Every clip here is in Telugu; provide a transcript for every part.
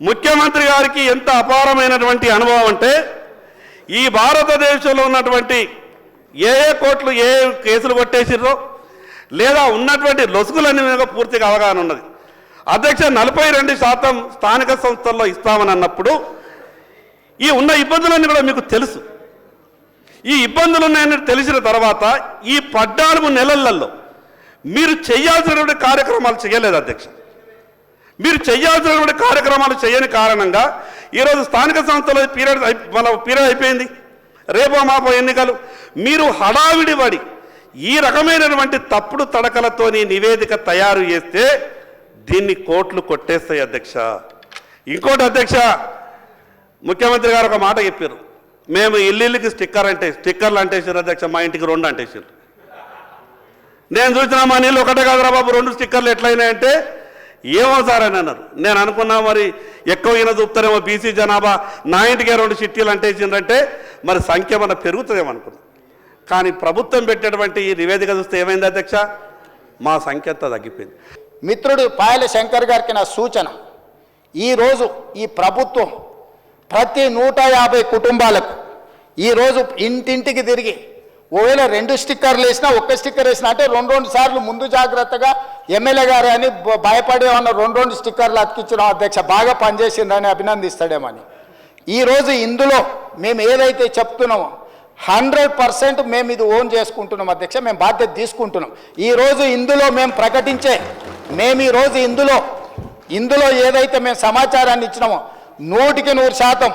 ముఖ్యమంత్రి గారికి ఎంత అపారమైనటువంటి అనుభవం అంటే ఈ భారతదేశంలో ఉన్నటువంటి ఏ కోర్టులు ఏ కేసులు కొట్టేసిరో లేదా ఉన్నటువంటి లొసుగులన్నీ మీద పూర్తిగా అవగాహన ఉన్నది. అధ్యక్ష 42% స్థానిక సంస్థల్లో ఇస్తామని అన్నప్పుడు ఈ ఉన్న ఇబ్బందులన్నీ కూడా మీకు తెలుసు. ఈ ఇబ్బందులు ఉన్నాయని తెలిసిన తర్వాత ఈ 14 నెలలలో మీరు చేయాల్సినటువంటి కార్యక్రమాలు చేయలేదు అధ్యక్ష. మీరు చేయాల్సినటువంటి కార్యక్రమాలు చేయని కారణంగా ఈరోజు స్థానిక సంస్థల పీరియడ్ అయిపోయింది, రేపో మాపో ఎన్నికలు. మీరు హడావిడి పడి ఈ రకమైనటువంటి తప్పుడు తడకలతోని నివేదిక తయారు చేస్తే దీన్ని కోర్టులు కొట్టేస్తాయి అధ్యక్ష. ఇంకోటి అధ్యక్ష, ముఖ్యమంత్రి గారు ఒక మాట చెప్పారు, మేము ఇల్లుకి స్టిక్కర్లు అంటేసారు అధ్యక్ష, మా ఇంటికి 2 అంటేసారు. నేను చూసిన మా నీళ్ళు ఒకటే కాదురా బాబు 2 స్టిక్కర్లు ఎట్లయినాయంటే ఏమో సార్ అని అన్నారు. నేను అనుకున్నా మరి ఎక్కువ ఈయన చూపుతారేమో బీసీ జనాభా, నా ఇంటికే 2 చిట్టీలు అంటేసిందంటే మరి సంఖ్య మన పెరుగుతుందేమో అనుకున్నా. కానీ ప్రభుత్వం పెట్టేటువంటి ఈ నివేదిక చూస్తే ఏమైంది అధ్యక్ష, మా సంఖ్య అంతా తగ్గిపోయింది. మిత్రుడు పాయల శంకర్ గారికి నా సూచన, ఈరోజు ఈ ప్రభుత్వం ప్రతి 150 కుటుంబాలకు ఈరోజు ఇంటింటికి తిరిగి ఒకవేళ 2 స్టిక్కర్లు వేసినా 1 స్టిక్కర్ వేసినా అంటే 2 సార్లు ముందు జాగ్రత్తగా ఎమ్మెల్యే గారు అని భయపడే ఉన్న 2 స్టిక్కర్లు అతికించడం అధ్యక్ష, బాగా పనిచేసిందని అభినందిస్తాడేమని. ఈరోజు ఇందులో మేము ఏదైతే చెప్తున్నామో 100% మేము ఇది ఓన్ చేసుకుంటున్నాం అధ్యక్ష, మేము బాధ్యత తీసుకుంటున్నాం. ఈరోజు ఇందులో మేము ఈరోజు ఇందులో ఏదైతే మేము సమాచారాన్ని ఇచ్చినామో 100%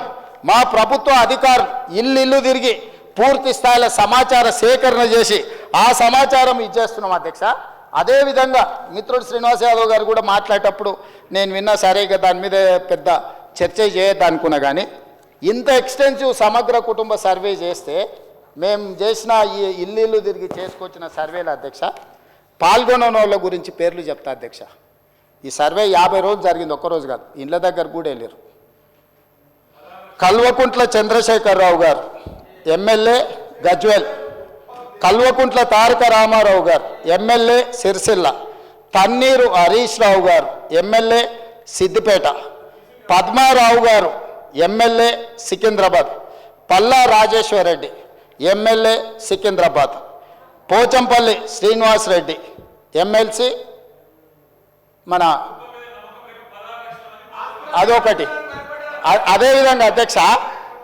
మా ప్రభుత్వ అధికారులు ఇల్లు తిరిగి పూర్తి స్థాయిలో సమాచార సేకరణ చేసి ఆ సమాచారం ఇచ్చేస్తున్నాం అధ్యక్ష. అదేవిధంగా మిత్రుడు శ్రీనివాస్ యాదవ్ గారు కూడా మాట్లాడేటప్పుడు నేను విన్నా, సరే ఇక దాని మీద పెద్ద చర్చ చేయొద్దు అనుకున్నా. కానీ ఇంత ఎక్స్టెన్సివ్ సమగ్ర కుటుంబ సర్వే చేస్తే మేము చేసిన ఈ ఇల్లు తిరిగి చేసుకొచ్చిన సర్వేలు అధ్యక్ష, పాల్గొన్న వాళ్ళ గురించి పేర్లు చెప్తా అధ్యక్ష. ఈ సర్వే 50 రోజులు జరిగింది, ఒక్కరోజు కాదు. ఇండ్ల దగ్గర కూడా వెళ్ళారు. కల్వకుంట్ల చంద్రశేఖరరావు గారు ఎమ్మెల్యే గజ్వేల్, కల్వకుంట్ల తారక రామారావు గారు ఎమ్మెల్యే సిరిసిల్ల, తన్నీరు హరీష్ రావు గారు ఎమ్మెల్యే సిద్దిపేట, పద్మారావు గారు MLA Secunderabad, Palla Rajeshwar Reddy MLA Secunderabad, Pochampally Srinivas Reddy MLC మన అదొకటి. అదేవిధంగా అధ్యక్ష,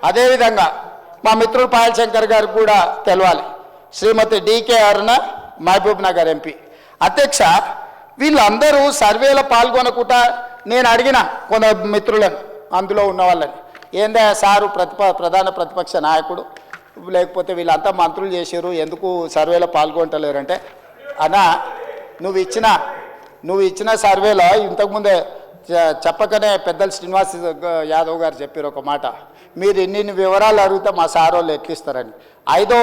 అదేవిధంగా మా మిత్రుడు పాయల్ శంకర్ గారికి కూడా తెలవాలి, శ్రీమతి డికే అరుణ మహబూబ్ నగర్ ఎంపీ. అధ్యక్ష, వీళ్ళందరూ సర్వేలో పాల్గొనకుండా నేను అడిగిన కొంత మిత్రులను అందులో ఉన్న వాళ్ళని, ఏందా సారు ప్రధాన ప్రతిపక్ష నాయకుడు లేకపోతే వీళ్ళంతా మంత్రులు చేశారు, ఎందుకు సర్వేలో పాల్గొంటలేరంటే, అన్నా నువ్వు ఇచ్చిన సర్వేలో ఇంతకుముందే చెప్పకనే పెద్దలు శ్రీనివాస్ యాదవ్ గారు చెప్పారు ఒక మాట, మీరు ఇన్ని వివరాలు అడిగితే మా సార్ వాళ్ళు ఎట్లిస్తారని. 5వ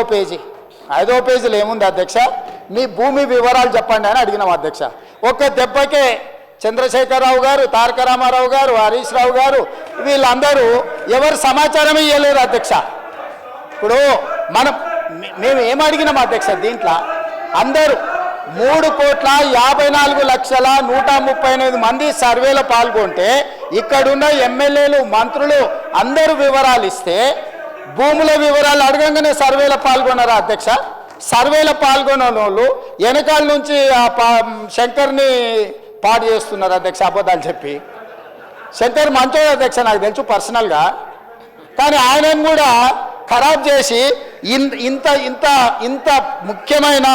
పేజీలో ఏముంది అధ్యక్ష, మీ భూమి వివరాలు చెప్పండి అని అడిగినాం అధ్యక్ష. ఒక దెబ్బకే చంద్రశేఖరరావు గారు, తారక రామారావు గారు, హరీష్ రావు గారు వీళ్ళందరూ ఎవరు సమాచారం ఇవ్వలేరు అధ్యక్ష. ఇప్పుడు మేము ఏమడిగినాం అధ్యక్ష, దీంట్లో అందరూ 3,54,138 మంది సర్వేలో పాల్గొంటే ఇక్కడున్న ఎమ్మెల్యేలు మంత్రులు అందరూ వివరాలు ఇస్తే భూముల వివరాలు అడగంగానే సర్వేలో పాల్గొన్నారా అధ్యక్ష? సర్వేలో పాల్గొన్న వాళ్ళు వెనకాల నుంచి శంకర్ని పాడు చేస్తున్నారు అధ్యక్ష, అబద్ధాలు చెప్పి. శంకర్ మంచోడు అధ్యక్ష, నాకు తెలుసు పర్సనల్గా, కానీ ఆయనను కూడా ఖరాబ్ చేసి ఇంత ముఖ్యమైన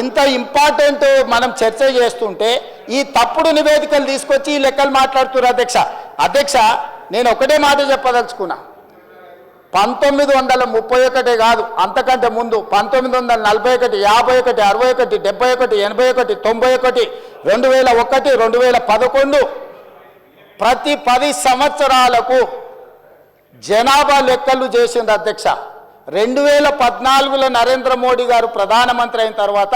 ఇంత ఇంపార్టెంట్ మనం చర్చ చేస్తుంటే ఈ తప్పుడు నివేదికలు తీసుకొచ్చి ఈ లెక్కలు మాట్లాడుతున్నారు అధ్యక్ష. నేను ఒకటే మాట చెప్పదలుచుకున్నా, 1931 కాదు అంతకంటే ముందు 1941, 51, 61, 71, 81, 91, 2001, 2011 ప్రతి 10 సంవత్సరాలకు జనాభా లెక్కలు చేసింది అధ్యక్ష. 2014లో నరేంద్ర మోడీ గారు ప్రధానమంత్రి అయిన తర్వాత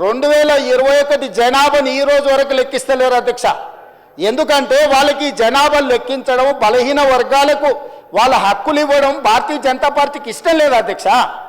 2021 జనాభాని ఈ రోజు వరకు లెక్కిస్తలేరు అధ్యక్ష. ఎందుకంటే వాళ్ళకి జనాభా లెక్కించడం, బలహీన వర్గాలకు వాళ్ళ హక్కులు ఇవ్వడం భారతీయ జనతా పార్టీకి ఇష్టం లేదు అధ్యక్ష.